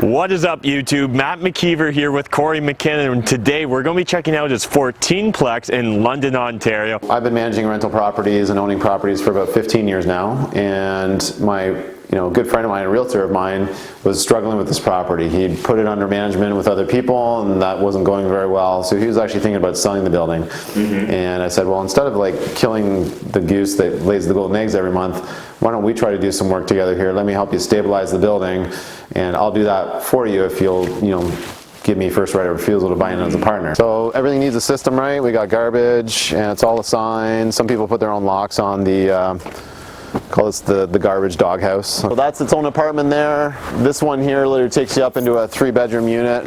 What is up, YouTube? Matt McKeever here with Kory MacKinnon, and today we're going to be checking out his 14-plex in London, Ontario. I've been managing rental properties and owning properties for about 15 years now, and my good friend of mine, a realtor of mine, was struggling with this property. He'd put it under management with other people, and that wasn't going very well, so he was actually thinking about selling the building. And I said, well, instead of like killing the goose that lays the golden eggs every month, why don't we try to do some work together here? Let me help you stabilize the building, and I'll do that for you if you'll, give me first right of refusal to buy in as a partner. So everything needs a system, right? We got garbage, and it's all assigned. Some people put their own locks on the call this the garbage doghouse. So that's its own apartment there. This one here literally takes you up into a 3-bedroom unit.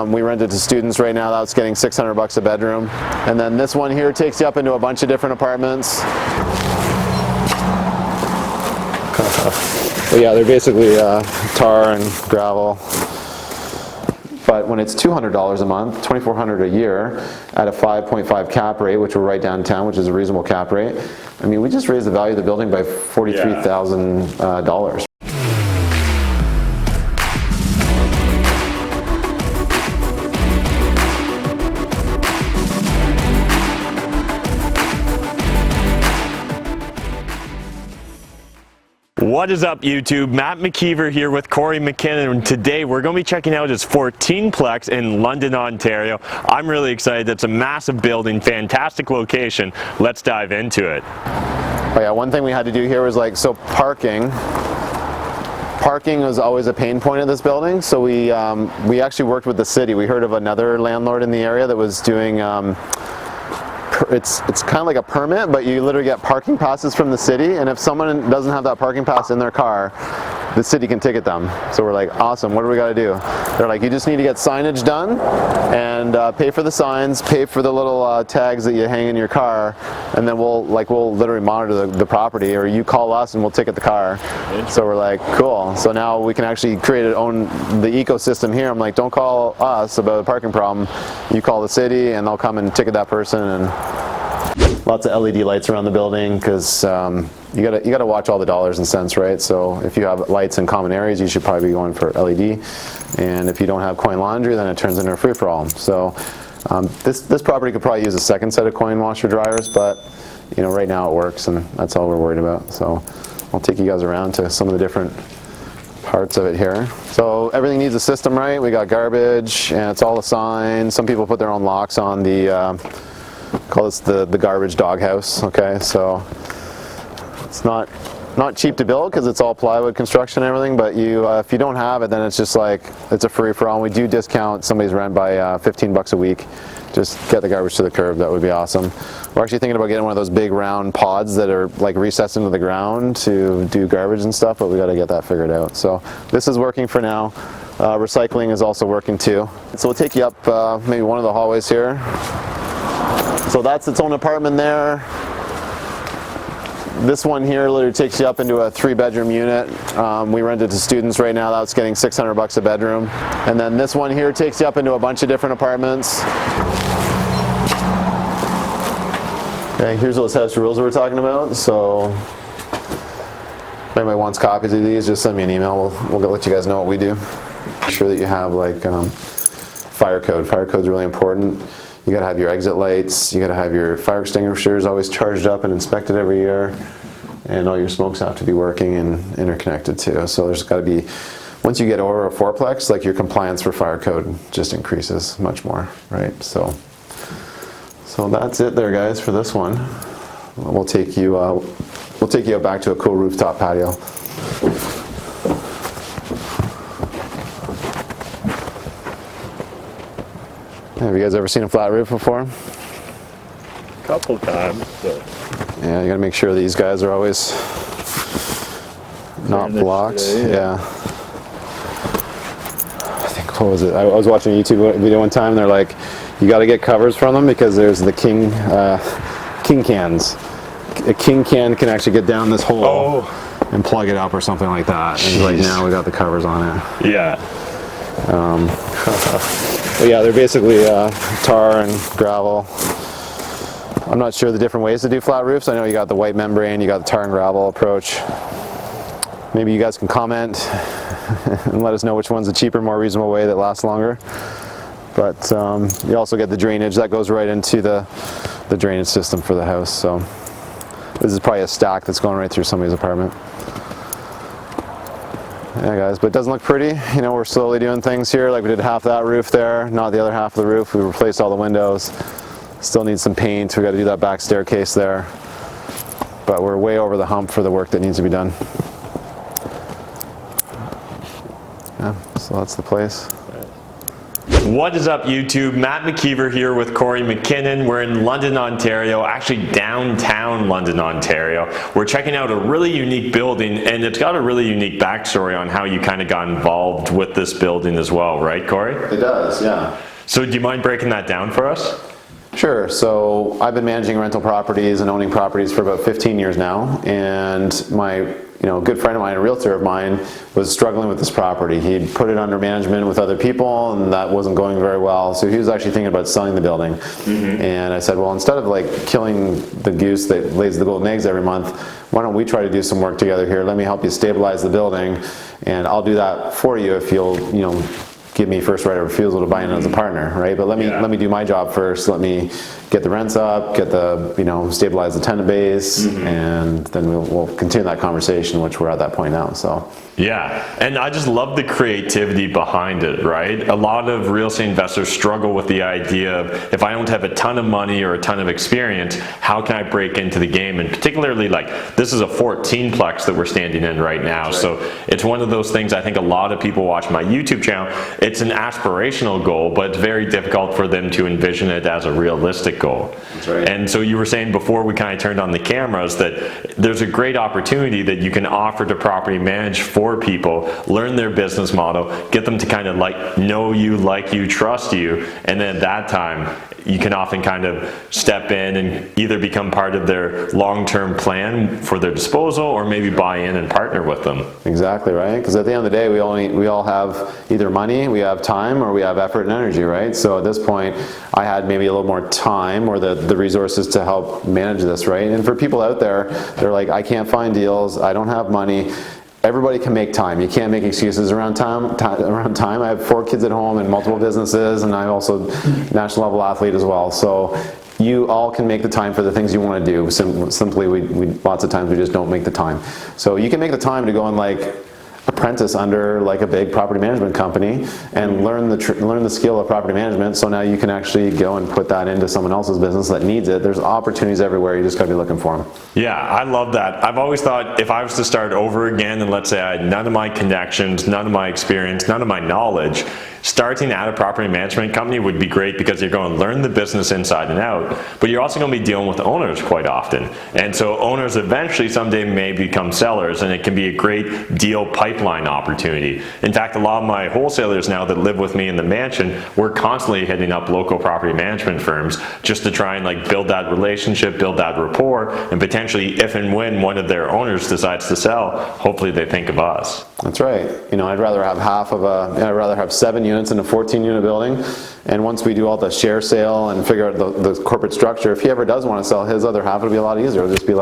We rent it to students right now. That's getting $600 a bedroom. And then this one here takes you up into a bunch of different apartments. But yeah, they're basically tar and gravel. But when it's $200 a month, $2,400 a year, at a 5.5 cap rate, which we're right downtown, which is a reasonable cap rate, I mean, we just raised the value of the building by $43,000. What is up, YouTube? Matt McKeever here with Kory MacKinnon, and today we're going to be checking out his 14-plex in London, Ontario. I'm really excited. It's a massive building, fantastic location. Let's dive into it. Oh yeah, one thing we had to do here was parking. Parking was always a pain point of this building, so we actually worked with the city. We heard of another landlord in the area that was doing it's kind of like a permit, but you literally get parking passes from the city, and if someone doesn't have that parking pass in their car, the city can ticket them. So we're like, awesome, what do we got to do? They're like, you just need to get signage done and pay for the signs, pay for the little tags that you hang in your car, and then we'll literally monitor the property, or you call us and we'll ticket the car. So we're like, cool. So now we can actually create and own the ecosystem here. I'm like, don't call us about a parking problem. You call the city and they'll come and ticket that person. And lots of LED lights around the building, because you gotta watch all the dollars and cents, right? So if you have lights in common areas, you should probably be going for LED. And if you don't have coin laundry, then it turns into a free-for-all. So this property could probably use a second set of coin washer dryers, but right now it works, and that's all we're worried about. So I'll take you guys around to some of the different parts of it here. So everything needs a system, right? We got garbage, and it's all assigned. Some people put their own locks on the call this the garbage doghouse. Okay, so it's not cheap to build because it's all plywood construction and everything, but if you don't have it, then it's just like it's a free-for-all. We do discount somebody's rent by $15 a week. Just get the garbage to the curb. That would be awesome. We're actually thinking about getting one of those big round pods that are like recessed into the ground to do garbage and stuff, but we got to get that figured out. So this is working for now. Recycling is also working too. So we'll take you up maybe one of the hallways here. So that's its own apartment there. This one here literally takes you up into a 3-bedroom unit. We rent it to students right now. That's getting $600 a bedroom. And then this one here takes you up into a bunch of different apartments. Okay, here's those house rules we were talking about. So if anybody wants copies of these, just send me an email. We'll let you guys know what we do. Make sure that you have fire code. Fire code's really important. You gotta have your exit lights, you gotta have your fire extinguishers always charged up and inspected every year, and all your smokes have to be working and interconnected too. So there's gotta be, once you get over a 4-plex, your compliance for fire code just increases much more, right? So that's it there, guys, for this one. We'll take you back to a cool rooftop patio. Have you guys ever seen a flat roof before? A couple times. But yeah, you gotta make sure these guys are always not blocked. Yeah. I think, what was it? I was watching a YouTube video one time, and they're like, you gotta get covers from them because there's the king cans. A king can actually get down this hole and plug it up or something like that. And like, now we got the covers on it. yeah. But yeah, they're basically tar and gravel. I'm not sure the different ways to do flat roofs. I know you got the white membrane, you got the tar and gravel approach. Maybe you guys can comment and let us know which one's a cheaper, more reasonable way that lasts longer. But you also get the drainage that goes right into the drainage system for the house. So this is probably a stack that's going right through somebody's apartment. Yeah, guys, but it doesn't look pretty. You know, we're slowly doing things here. Like we did half that roof there, not the other half of the roof. We replaced all the windows. Still need some paint. We got to do that back staircase there. But we're way over the hump for the work that needs to be done. Yeah, so that's the place. What is up, YouTube? Matt McKeever here with Kory MacKinnon. We're in London, Ontario, actually downtown London, Ontario. We're checking out a really unique building, and it's got a really unique backstory on how you kind of got involved with this building as well, right, Kory? It does, yeah. So do you mind breaking that down for us? Sure. So I've been managing rental properties and owning properties for about 15 years now, and my good friend of mine, a realtor of mine, was struggling with this property. He'd put it under management with other people, and that wasn't going very well. So he was actually thinking about selling the building. And I said, well, instead of like killing the goose that lays the golden eggs every month, why don't we try to do some work together here? Let me help you stabilize the building, and I'll do that for you if you'll, give me first right of refusal to buy in as a partner, right? But let me do my job first. Let me get the rents up, get the stabilize the tenant base, and then we'll continue that conversation, which we're at that point now. So. Yeah, and I just love the creativity behind it, right? A lot of real estate investors struggle with the idea of, if I don't have a ton of money or a ton of experience, how can I break into the game? And particularly, like, this is a 14-plex that we're standing in right now. Right. So it's one of those things. I think a lot of people watch my YouTube channel, it's an aspirational goal, but it's very difficult for them to envision it as a realistic goal. That's right. And so you were saying before we kind of turned on the cameras that there's a great opportunity that you can offer to property manage for people, learn their business model, get them to kind of know you, like you, trust you, and then at that time you can often kind of step in and either become part of their long-term plan for their disposal, or maybe buy in and partner with them. Exactly, right? Because at the end of the day, we all have either money, we have time, or we have effort and energy, right? So at this point, I had maybe a little more time or the resources to help manage this, right? And for people out there, they're like, I can't find deals, I don't have money. Everybody can make time. You can't make excuses around time. I have 4 kids at home and multiple businesses, and I'm also national level athlete as well. So you all can make the time for the things you want to do. Simply, we lots of times we just don't make the time. So you can make the time to go and apprentice under a big property management company and learn the skill of property management, so now you can actually go and put that into someone else's business that needs it. There's opportunities everywhere, you just got to be looking for them. Yeah, I love that. I've always thought if I was to start over again, and let's say I had none of my connections, none of my experience, none of my knowledge, starting at a property management company would be great, because you're going to learn the business inside and out, but you're also going to be dealing with owners quite often. And so owners eventually someday may become sellers, and it can be a great deal pipeline opportunity. In fact, a lot of my wholesalers now that live with me in the mansion, we're constantly hitting up local property management firms just to try and build that relationship, build that rapport, and potentially if and when one of their owners decides to sell, hopefully they think of us. That's right. I'd rather have I'd rather have 7 units in a 14-unit building, and once we do all the share sale and figure out the corporate structure, if he ever does want to sell his other half, it'll be a lot easier. It'll just be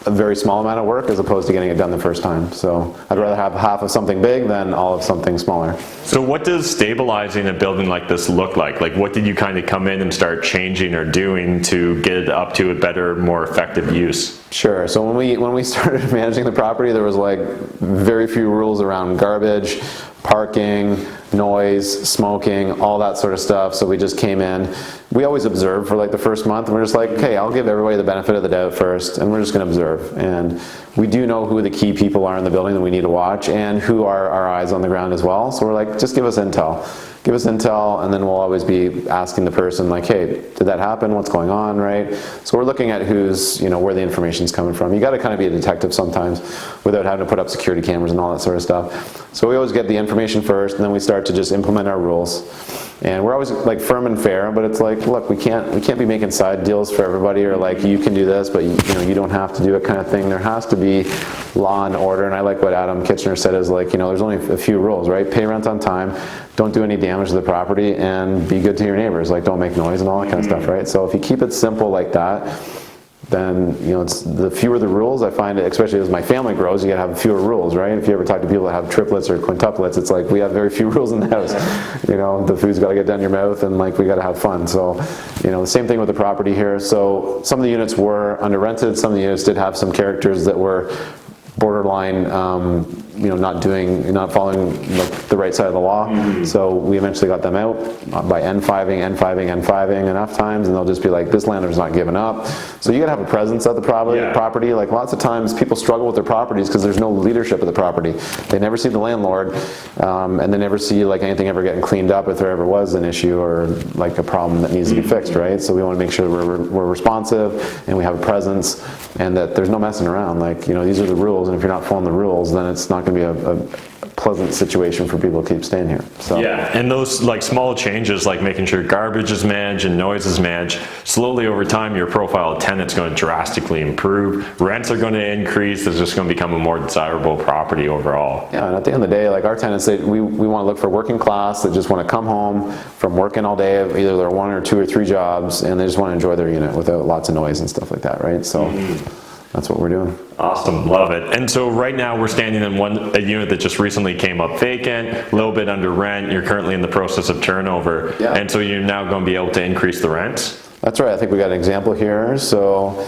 a very small amount of work as opposed to getting it done the first time. So I'd rather have half of something big than all of something smaller. So what does stabilizing a building like this look like? What did you kind of come in and start changing or doing to get it up to a better, more effective use? Sure. So when we started managing the property, there was very few rules around garbage, parking, noise, smoking, all that sort of stuff. So we just came in. We always observe for the first month, and we're just okay, I'll give everybody the benefit of the doubt first, and we're just going to observe. And we do know who the key people are in the building that we need to watch, and who are our eyes on the ground as well. So we're just give us intel. Give us intel, and then we'll always be asking the person hey, did that happen? What's going on, right? So we're looking at who's, where the information's coming from. You got to kind of be a detective sometimes without having to put up security cameras and all that sort of stuff. So we always get the information first, and then we start to just implement our rules. And we're always firm and fair, but it's look, we can't be making side deals for everybody, or you can do this, but you don't have to do it kind of thing. There has to be law and order, and I like what Adam Kitchener said is there's only a few rules, right? Pay rent on time, don't do any damage to the property, and be good to your neighbors, don't make noise and all that kind of stuff, right? So if you keep it simple like that, then it's the fewer the rules. I find it, especially as my family grows, you gotta have fewer rules, right? If you ever talk to people that have triplets or quintuplets, it's like we have very few rules in the house. The food's got to get down your mouth, and like we got to have fun. So the same thing with the property here. So some of the units were under rented. Some of the units did have some characters that were borderline, not following the right side of the law. So we eventually got them out by N5ing enough times, and they'll just be like, this landlord's not giving up. So you gotta have a presence at the property. Like lots of times people struggle with their properties because there's no leadership of the property. They never see the landlord, and they never see like anything ever getting cleaned up if there ever was an issue or like a problem that needs to be fixed, right? So we want to make sure that we're responsive and we have a presence and that there's no messing around. Like, these are the rules, and if you're not following the rules, then it's not going to be a pleasant situation for people to keep staying here. So yeah, and those like small changes, like making sure garbage is managed and noise is managed, slowly over time your profile of tenant's going to drastically improve, rents are going to increase, it's just going to become a more desirable property overall. Yeah, and at the end of the day, like our tenants, we want to look for working class that just want to come home from working all day, either their 1 or 2 or 3 jobs, and they just want to enjoy their unit without lots of noise and stuff like that, right? So that's what we're doing. Awesome, love it. And so right now we're standing in a unit that just recently came up vacant, a little bit under rent. You're currently in the process of turnover, and so you're now going to be able to increase the rents? That's right. I think we got an example here. So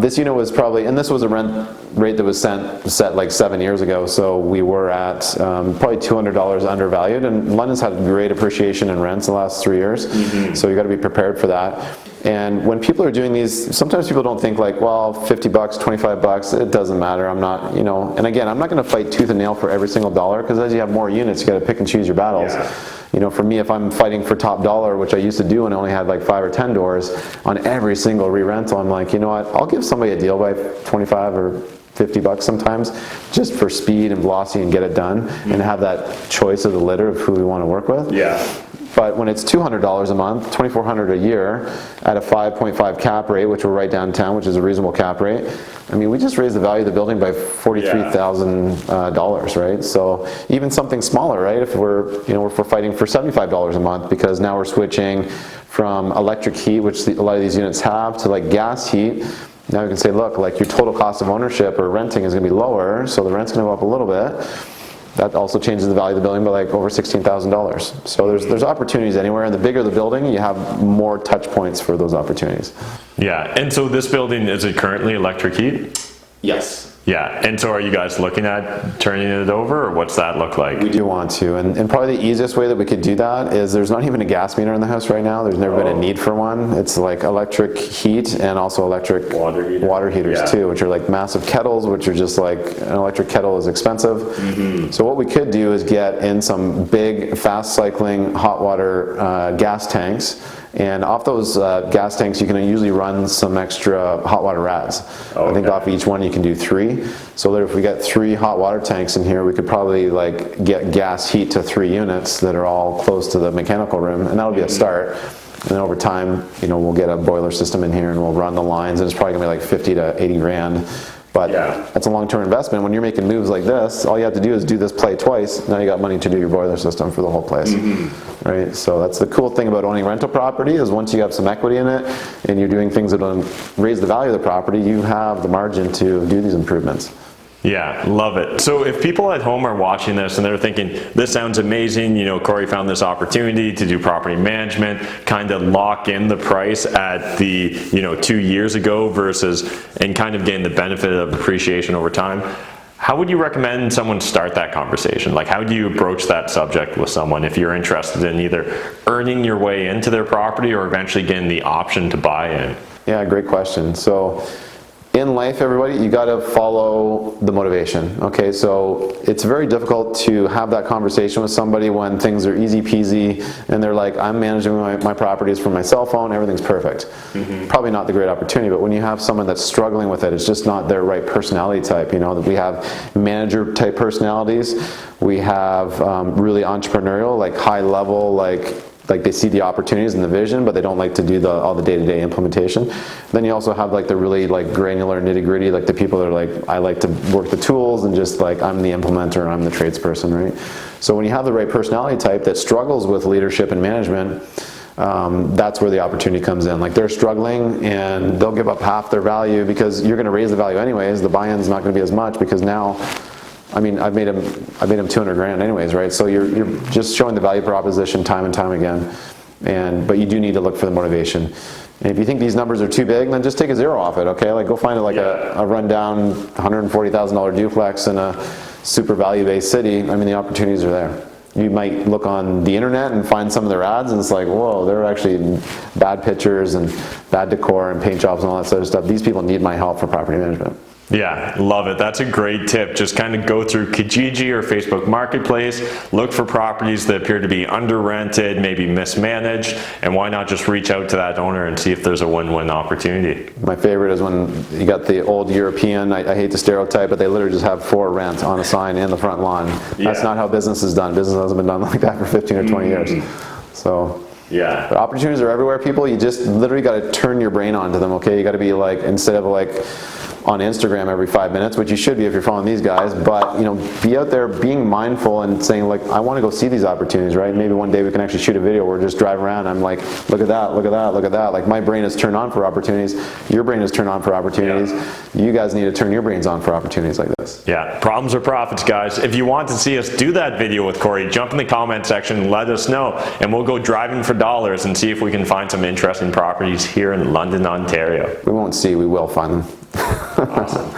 this unit was probably, and this was a rent rate that was set like 7 years ago. So we were at probably $200 undervalued, and London's had great appreciation in rents the last 3 years. So you got to be prepared for that. And when people are doing these, sometimes people don't think like, well, 50 bucks, 25 bucks, it doesn't matter. I'm not, and again, I'm not going to fight tooth and nail for every single dollar, because as you have more units, you got to pick and choose your battles. For me, if I'm fighting for top dollar, which I used to do when I only had like 5 or 10 doors on every single re-rental, I'm like, you know what, I'll give somebody a deal by 25 or 50 bucks sometimes, just for speed and velocity and get it done, and have that choice of the litter of who we want to work with. But when it's $200 a month, $2,400 a year at a 5.5 cap rate, which we're right downtown, which is a reasonable cap rate, I mean, we just raised the value of the building by $43,000, right? So even something smaller, right? If we're fighting for $75 a month, because now we're switching from electric heat, which a lot of these units have, to like gas heat. Now you can say, look, like your total cost of ownership or renting is going to be lower, so the rent's going to go up a little bit. That also changes the value of the building by like over $16,000. So there's opportunities anywhere, and the bigger the building, you have more touch points for those opportunities. Yeah, and so this building, is it currently electric heat? Yes. Yeah, and so are you guys looking at turning it over, or what's that look like? We do want to, and probably the easiest way that we could do that is there's not even a gas meter in the house right now. There's never been a need for one. It's like electric heat and also electric water heaters too, which are like massive kettles, which are just like, an electric kettle is expensive. So what we could do is get in some big fast cycling hot water gas tanks, and off those gas tanks you can usually run some extra hot water rads. I think off each one you can do 3. So that if we get 3 hot water tanks in here, we could probably like get gas heat to 3 units that are all close to the mechanical room, and that'll be a start. And then over time, we'll get a boiler system in here and we'll run the lines, and it's probably gonna be like 50 to 80 grand. But that's a long-term investment. When you're making moves like this, all you have to do is do this play twice. Now you got money to do your boiler system for the whole place, right? So that's the cool thing about owning rental property, is once you have some equity in it and you're doing things that will raise the value of the property, you have the margin to do these improvements. Yeah, love it. So if people at home are watching this and they're thinking, this sounds amazing, Kory found this opportunity to do property management, kind of lock in the price at the, 2 years ago versus, and kind of gain the benefit of appreciation over time, how would you recommend someone start that conversation? Like, how do you approach that subject with someone if you're interested in either earning your way into their property or eventually getting the option to buy in? Yeah, great question. So in life, everybody, you got to follow the motivation. Okay, so it's very difficult to have that conversation with somebody when things are easy peasy and they're like, I'm managing my properties from my cell phone, everything's perfect. Probably not the great opportunity, but when you have someone that's struggling with it, it's just not their right personality type. We have manager type personalities, we have really entrepreneurial, like high level, like they see the opportunities and the vision, but they don't like to do all the day-to-day implementation. Then you also have like the really like granular nitty-gritty, like the people that are like, I like to work the tools and just like, I'm the implementer and I'm the tradesperson, right? So when you have the right personality type that struggles with leadership and management, that's where the opportunity comes in. Like they're struggling and they'll give up half their value because you're going to raise the value anyways. The buy-in's not going to be as much because now, I mean, I've made them 200 grand anyways, right? So you're just showing the value proposition time and time again. But you do need to look for the motivation. And if you think these numbers are too big, then just take a zero off it, okay? Like go find like a rundown $140,000 duplex in a super value-based city. I mean, the opportunities are there. You might look on the internet and find some of their ads and it's like, whoa, they're actually bad pictures and bad decor and paint jobs and all that sort of stuff. These people need my help for property management. Yeah, love it. That's a great tip. Just kind of go through Kijiji or Facebook Marketplace, look for properties that appear to be under rented, maybe mismanaged, and why not just reach out to that owner and see if there's a win-win opportunity. My favorite is when you got the old European, I hate the stereotype, but they literally just have for rent on a sign in the front lawn. That's not how business is done. Business hasn't been done like that for 15 or 20 years. So. Yeah. But opportunities are everywhere, people. You just literally got to turn your brain onto them, okay? You got to be like, instead of like on Instagram every 5 minutes, which you should be if you're following these guys, but you know, be out there being mindful and saying like, I want to go see these opportunities, right? Maybe one day we can actually shoot a video where we're just driving around. I'm like, look at that, look at that, look at that. Like my brain is turned on for opportunities. Your brain is turned on for opportunities. You guys need to turn your brains on for opportunities like this. Yeah, problems are profits, guys. If you want to see us do that video with Kory, jump in the comment section and let us know, and we'll go driving for dollars and see if we can find some interesting properties here in London, Ontario. We won't see, we will find them. Awesome.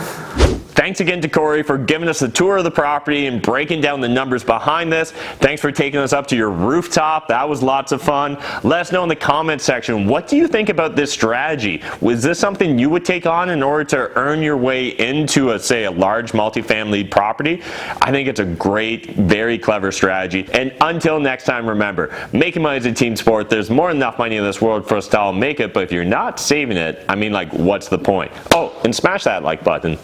Thanks again to Kory for giving us a tour of the property and breaking down the numbers behind this. Thanks for taking us up to your rooftop. That was lots of fun. Let us know in the comment section, what do you think about this strategy? Was this something you would take on in order to earn your way into, say, a large multifamily property? I think it's a great, very clever strategy. And until next time, remember, making money is a team sport. There's more than enough money in this world for us to all make it, but if you're not saving it, I mean, like, what's the point? Oh, and smash that like button.